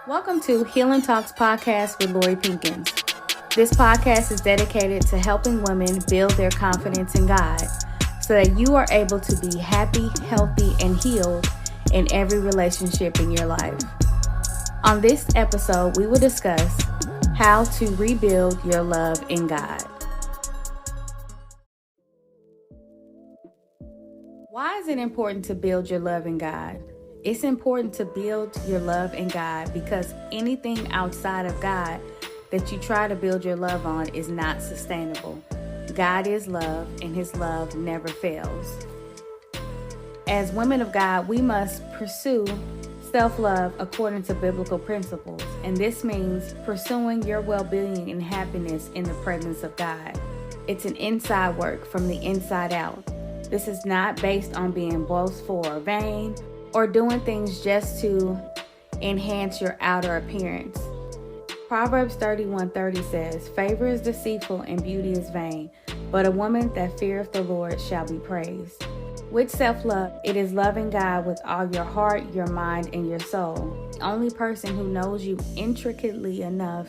Welcome to Healing Talks Podcast with Laurie Pinkins. This podcast is dedicated to helping women build their confidence in God so that you are able to be happy, healthy, and healed in every relationship in your life. On this episode, we will discuss how to rebuild your love in God. Why is it important to build your love in God? It's important to build your love in God because anything outside of God that you try to build your love on is not sustainable. God is love, and His love never fails. As women of God, we must pursue self-love according to biblical principles, and this means pursuing your well-being and happiness in the presence of God. It's an inside work from the inside out. This is not based on being boastful or vain, or doing things just to enhance your outer appearance. Proverbs 31:30 says, "Favor is deceitful and beauty is vain, but a woman that feareth the Lord shall be praised." With self-love, it is loving God with all your heart, your mind, and your soul. The only person who knows you intricately enough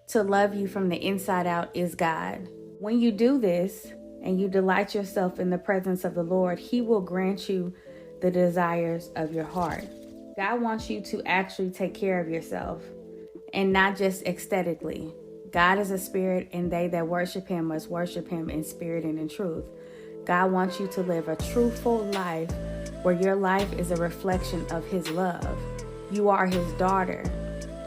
to love you from the inside out is God. When you do this and you delight yourself in the presence of the Lord, He will grant you the desires of your heart. God wants you to actually take care of yourself and not just aesthetically. God is a spirit, and they that worship Him must worship Him in spirit and in truth. God wants you to live a truthful life where your life is a reflection of His love. You are His daughter,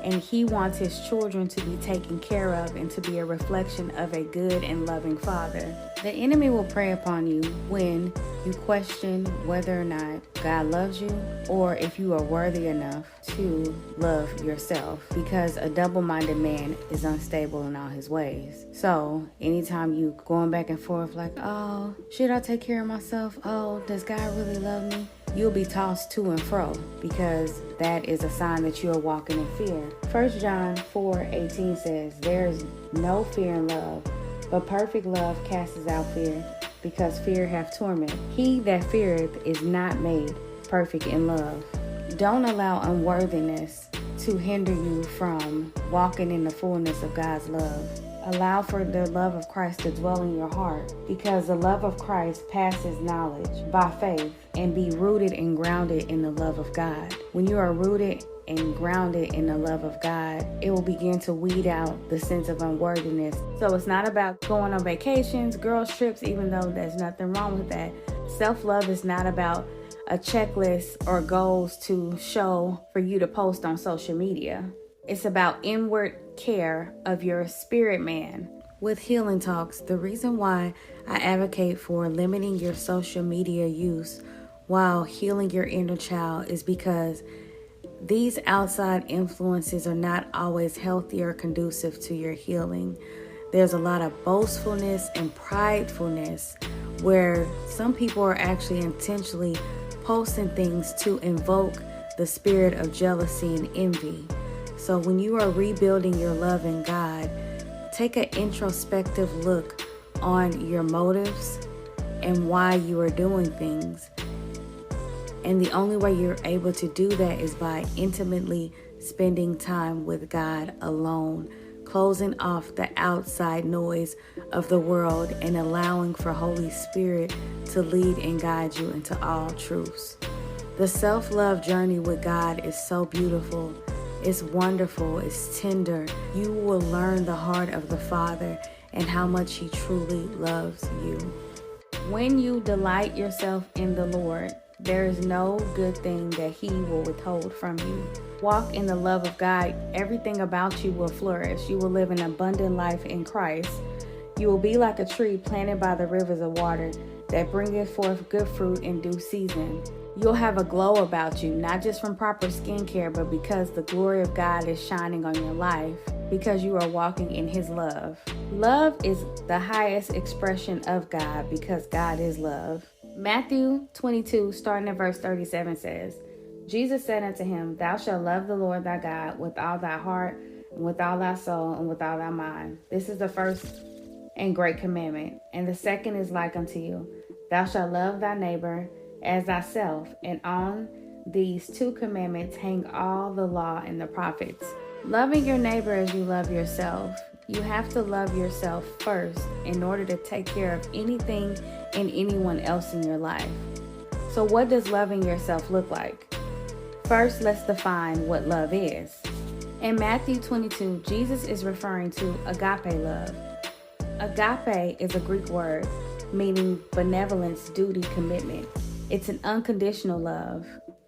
and He wants His children to be taken care of and to be a reflection of a good and loving Father. The enemy will prey upon you when you question whether or not God loves you or if you are worthy enough to love yourself, because a double-minded man is unstable in all his ways. So anytime you going back and forth like, oh, should I take care of myself? Oh, does God really love me? You'll be tossed to and fro, because that is a sign that you are walking in fear. 1 John 4:18 says, "There is no fear in love, but perfect love casteth out fear, because fear hath torment. He that feareth is not made perfect in love." Don't allow unworthiness to hinder you from walking in the fullness of God's love. Allow for the love of Christ to dwell in your heart, because the love of Christ passes knowledge by faith, and be rooted and grounded in the love of God. When you are rooted and grounded in the love of God, it will begin to weed out the sense of unworthiness. So it's not about going on vacations, girls trips, even though there's nothing wrong with that. Self-love is not about a checklist or goals to show for you to post on social media. It's about inward care of your spirit man. With Healing Talks, the reason why I advocate for limiting your social media use while healing your inner child is because these outside influences are not always healthy or conducive to your healing. There's a lot of boastfulness and pridefulness where some people are actually intentionally posting things to invoke the spirit of jealousy and envy. So when you are rebuilding your love in God, take an introspective look on your motives and why you are doing things. And the only way you're able to do that is by intimately spending time with God alone, closing off the outside noise of the world and allowing for Holy Spirit to lead and guide you into all truths. The self-love journey with God is so beautiful. It's wonderful. It's tender. You will learn the heart of the Father and how much He truly loves you. When you delight yourself in the Lord, there is no good thing that He will withhold from you. Walk in the love of God. Everything about you will flourish. You will live an abundant life in Christ. You will be like a tree planted by the rivers of water that bringeth forth good fruit in due season. You'll have a glow about you, not just from proper skincare, but because the glory of God is shining on your life, because you are walking in His love. Love is the highest expression of God, because God is love. Matthew 22, starting at verse 37 says, "Jesus said unto him, Thou shalt love the Lord thy God with all thy heart, and with all thy soul, and with all thy mind. This is the first and great commandment. And the second is like unto you. Thou shalt love thy neighbor as thyself. And on these two commandments hang all the law and the prophets. Loving your neighbor as you love yourself. You have to love yourself first in order to take care of anything and anyone else in your life. So what does loving yourself look like? First, let's define what love is. In Matthew 22, Jesus is referring to agape love. Agape is a Greek word meaning benevolence, duty, commitment. It's an unconditional love.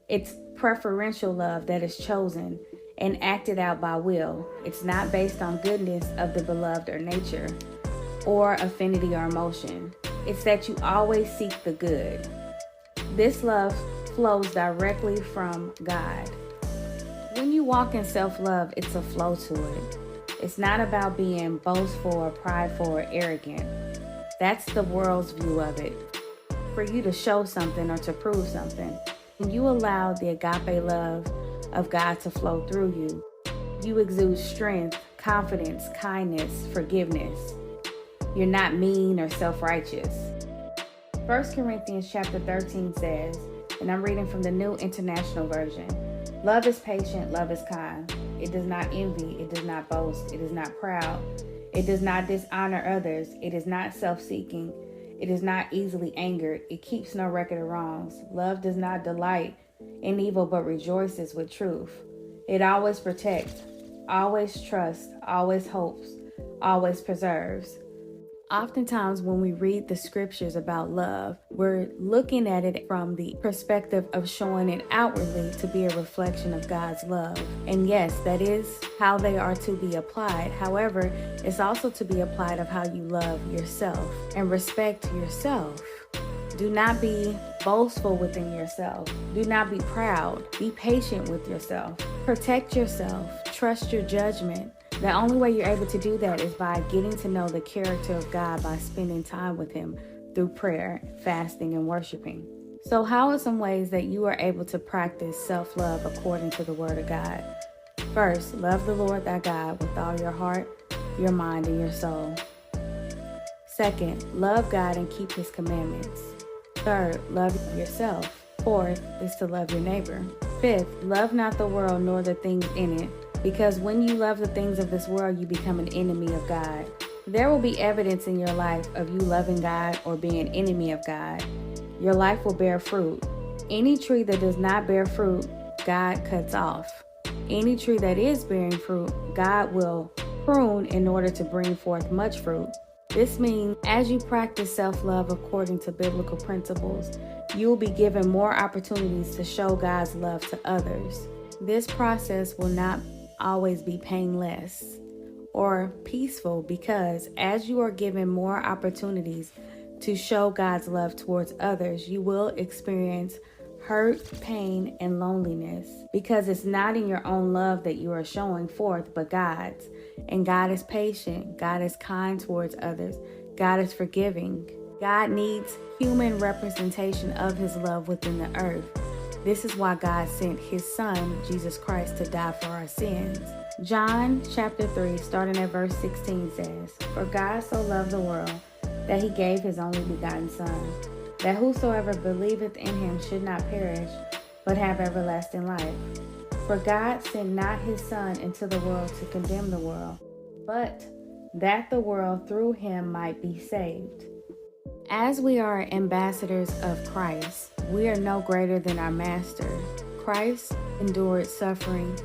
It's preferential love that is chosen and acted out by will. It's not based on goodness of the beloved or nature, or affinity or emotion. It's that you always seek the good. This love flows directly from God. When you walk in self-love, it's a flow to it. It's not about being boastful or prideful or arrogant. That's the world's view of it. For you to show something or to prove something. When you allow the agape love of God to flow through you, you exude strength, confidence, kindness, forgiveness. You're not mean or self-righteous. 1 Corinthians chapter 13 says, and I'm reading from the New International Version, love is patient, love is kind. It does not envy, it does not boast, it is not proud. It does not dishonor others, it is not self-seeking. It is not easily angered. It keeps no record of wrongs. Love does not delight in evil, but rejoices with truth. It always protects, always trusts, always hopes, always preserves. Oftentimes when we read the scriptures about love, we're looking at it from the perspective of showing it outwardly to be a reflection of God's love. And yes, that is how they are to be applied. However, it's also to be applied of how you love yourself and respect yourself. Do not be boastful within yourself. Do not be proud. Be patient with yourself. Protect yourself. Trust your judgment. The only way you're able to do that is by getting to know the character of God by spending time with Him through prayer, fasting, and worshiping. So how are some ways that you are able to practice self-love according to the Word of God? First, love the Lord thy God with all your heart, your mind, and your soul. Second, love God and keep His commandments. Third, love yourself. Fourth is to love your neighbor. Fifth, love not the world nor the things in it. Because when you love the things of this world, you become an enemy of God. There will be evidence in your life of you loving God or being an enemy of God. Your life will bear fruit. Any tree that does not bear fruit, God cuts off. Any tree that is bearing fruit, God will prune in order to bring forth much fruit. This means as you practice self-love according to biblical principles, you will be given more opportunities to show God's love to others. This process will not always be painless or peaceful, because as you are given more opportunities to show God's love towards others, you will experience hurt, pain, and loneliness, because it's not in your own love that you are showing forth, but God's. And God is patient. God is kind towards others. God is forgiving. God needs human representation of His love within the earth. This is why God sent His Son, Jesus Christ, to die for our sins. John chapter 3, starting at verse 16 says, For God so loved the world that He gave His only begotten Son, that whosoever believeth in Him should not perish, but have everlasting life. For God sent not His Son into the world to condemn the world, but that the world through Him might be saved. As we are ambassadors of Christ, we are no greater than our Master. Christ endured suffering,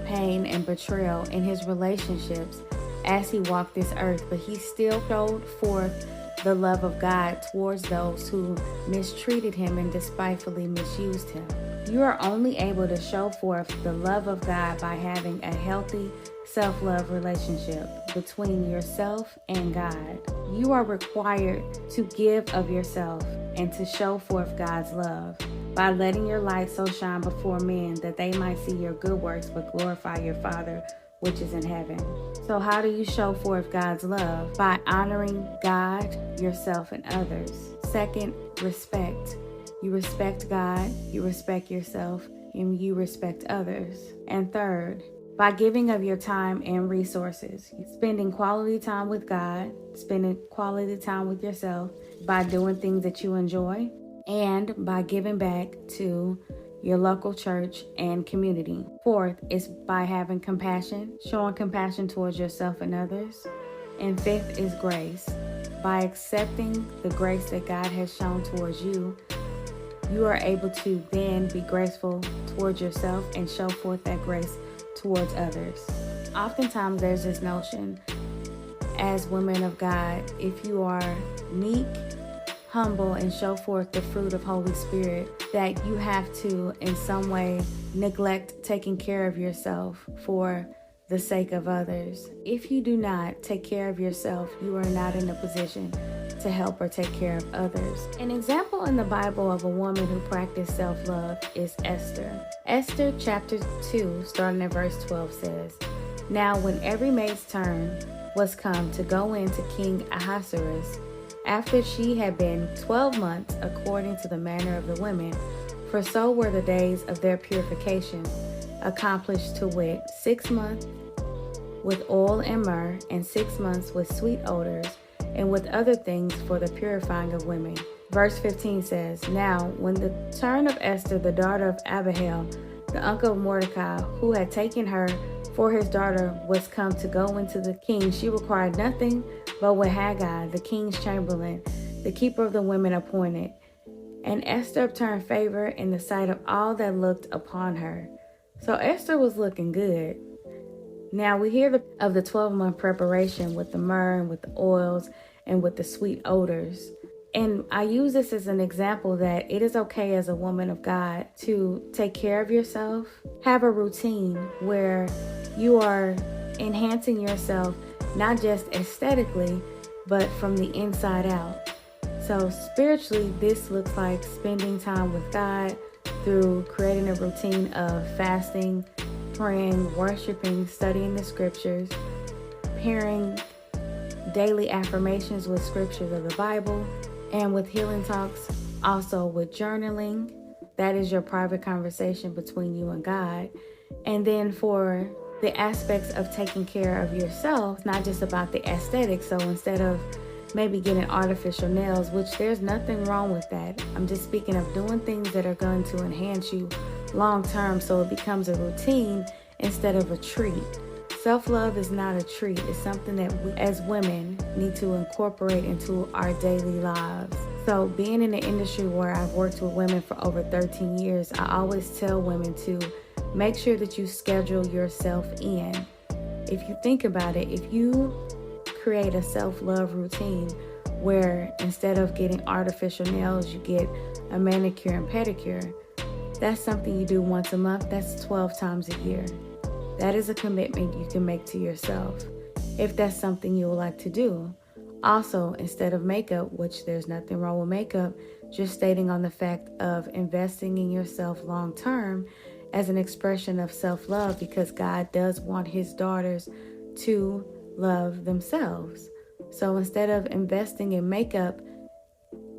pain, and betrayal in His relationships as He walked this earth, but He still showed forth the love of God towards those who mistreated Him and despitefully misused Him. You are only able to show forth the love of God by having a healthy self-love relationship between yourself and God. You are required to give of yourself and to show forth God's love by letting your light so shine before men that they might see your good works but glorify your Father which is in heaven. So how do you show forth God's love? By honoring God, yourself, and others. Second, respect. You respect God, you respect yourself, and you respect others. And third, by giving of your time and resources, spending quality time with God, spending quality time with yourself, by doing things that you enjoy, and by giving back to your local church, and community. Fourth is by having compassion, showing compassion towards yourself and others. And fifth is grace. By accepting the grace that God has shown towards you, you are able to then be graceful towards yourself and show forth that grace towards others. Oftentimes there's this notion as women of God, if you are meek, humble, and show forth the fruit of Holy Spirit, that you have to in some way neglect taking care of yourself for the sake of others. If you do not take care of yourself, you are not in a position to help or take care of others. An example in the Bible of a woman who practiced self-love is Esther. Esther chapter 2, starting at verse 12 says, "Now when every maid's turn was come to go in to King Ahasuerus, after she had been 12 months according to the manner of the women, for so were the days of their purification, accomplished to wit, 6 months with oil and myrrh, and 6 months with sweet odors, and with other things for the purifying of women." Verse 15 says, "Now when the turn of Esther, the daughter of Abihail, the uncle of Mordecai, who had taken her for his daughter, was come to go into the king, she required nothing but what Haggai, the king's chamberlain, the keeper of the women, appointed. And Esther obtained favor in the sight of all that looked upon her." So Esther was looking good. Now we hear of the 12-month preparation with the myrrh and with the oils and with the sweet odors. And I use this as an example that it is okay as a woman of God to take care of yourself. Have a routine where you are enhancing yourself, not just aesthetically, but from the inside out. So spiritually, this looks like spending time with God through creating a routine of fasting, praying, worshiping, studying the scriptures, pairing daily affirmations with scriptures of the Bible, and with healing talks, also with journaling. That is your private conversation between you and God. And then for the aspects of taking care of yourself, it's not just about the aesthetics. So instead of maybe getting artificial nails, which there's nothing wrong with that, I'm just speaking of doing things that are going to enhance you long term so it becomes a routine instead of a treat. Self-love is not a treat. It's something that we as women need to incorporate into our daily lives. So being in the industry where I've worked with women for over 13 years, I always tell women to make sure that you schedule yourself in. If you think about it, if you create a self-love routine where instead of getting artificial nails, you get a manicure and pedicure, that's something you do once a month. That's 12 times a year. That is a commitment you can make to yourself if that's something you would like to do. Also, instead of makeup, which there's nothing wrong with makeup, just stating on the fact of investing in yourself long term as an expression of self-love, because God does want his daughters to love themselves. So instead of investing in makeup,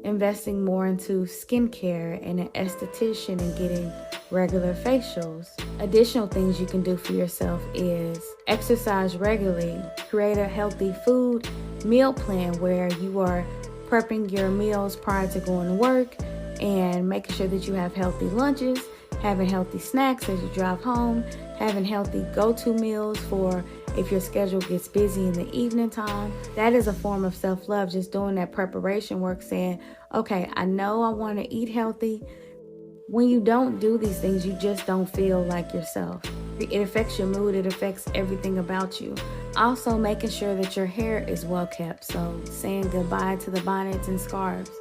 investing more into skincare and an esthetician and getting regular facials. Additional things you can do for yourself is exercise regularly, create a healthy food meal plan where you are prepping your meals prior to going to work and making sure that you have healthy lunches, having healthy snacks as you drive home, having healthy go-to meals for if your schedule gets busy in the evening time. That is a form of self-love, just doing that preparation work, saying, okay, I know I want to eat healthy. When you don't do these things, you just don't feel like yourself. It affects your mood. It affects everything about you. Also, making sure that your hair is well kept. So saying goodbye to the bonnets and scarves.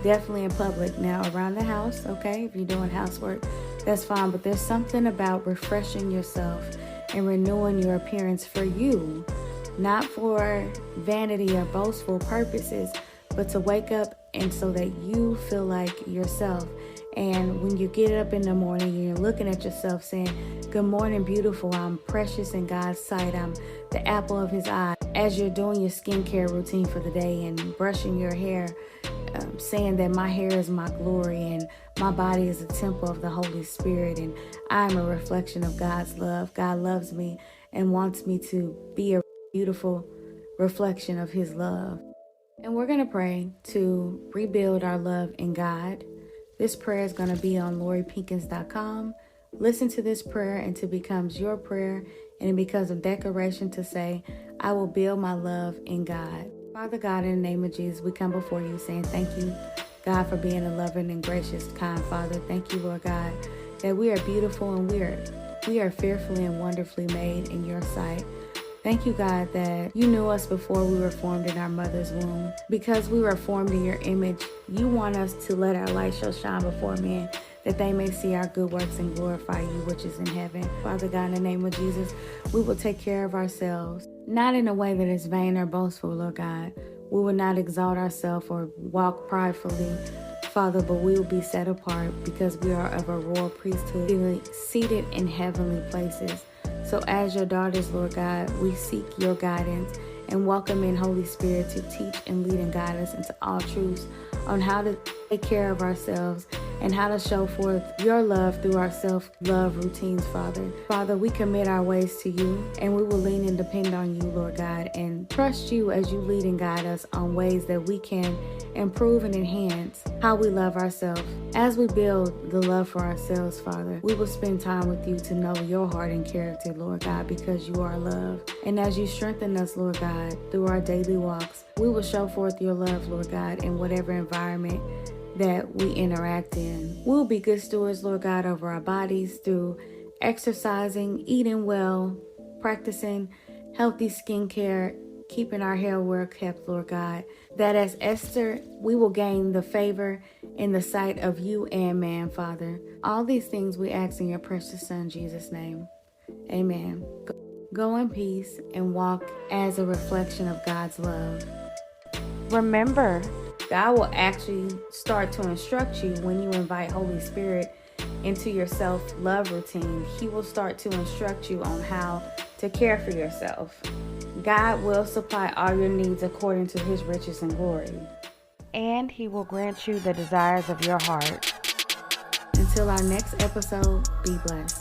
Definitely in public. Now around the house, okay, if you're doing housework, that's fine. But there's something about refreshing yourself and renewing your appearance for you, not for vanity or boastful purposes, but to wake up and so that you feel like yourself. And when you get up in the morning, you're looking at yourself saying, good morning, beautiful. I'm precious in God's sight. I'm the apple of his eye. As you're doing your skincare routine for the day and brushing your hair, saying that my hair is my glory and my body is a temple of the Holy Spirit and I'm a reflection of God's love. God loves me and wants me to be a beautiful reflection of his love. And we're going to pray to rebuild our love in God This prayer is going to be on LauriePinkins.com. Listen to this prayer until it becomes your prayer and it becomes a declaration to say, I will build my love in God. Father God, in the name of Jesus, we come before you saying thank you, God, for being a loving and gracious, kind Father. Thank you, Lord God, that we are beautiful and we are fearfully and wonderfully made in your sight. Thank you, God, that you knew us before we were formed in our mother's womb. Because we were formed in your image, you want us to let our light so shine before men that they may see our good works and glorify you, which is in heaven. Father God, in the name of Jesus, we will take care of ourselves, not in a way that is vain or boastful, Lord God. We will not exalt ourselves or walk pridefully, Father, but we will be set apart because we are of a royal priesthood, seated in heavenly places. So as your daughters, Lord God, we seek your guidance and welcome in Holy Spirit to teach and lead and guide us into all truths on how to take care of ourselves and how to show forth your love through our self-love routines, Father. Father, we commit our ways to you and we will lean and depend on you, Lord God, and trust you as you lead and guide us on ways that we can improve and enhance how we love ourselves. As we build the love for ourselves, Father, we will spend time with you to know your heart and character, Lord God, because you are love. And as you strengthen us, Lord God, through our daily walks, we will show forth your love, Lord God, in whatever environment that we interact in. We'll be good stewards, Lord God, over our bodies through exercising, eating well, practicing healthy skincare, keeping our hair well kept, Lord God, that as Esther, we will gain the favor in the sight of you and man, Father. All these things we ask in your precious Son, Jesus' name. Amen. Go in peace and walk as a reflection of God's love. Remember, God will actually start to instruct you when you invite Holy Spirit into your self-love routine. He will start to instruct you on how to care for yourself. God will supply all your needs according to his riches and glory. And he will grant you the desires of your heart. Until our next episode, be blessed.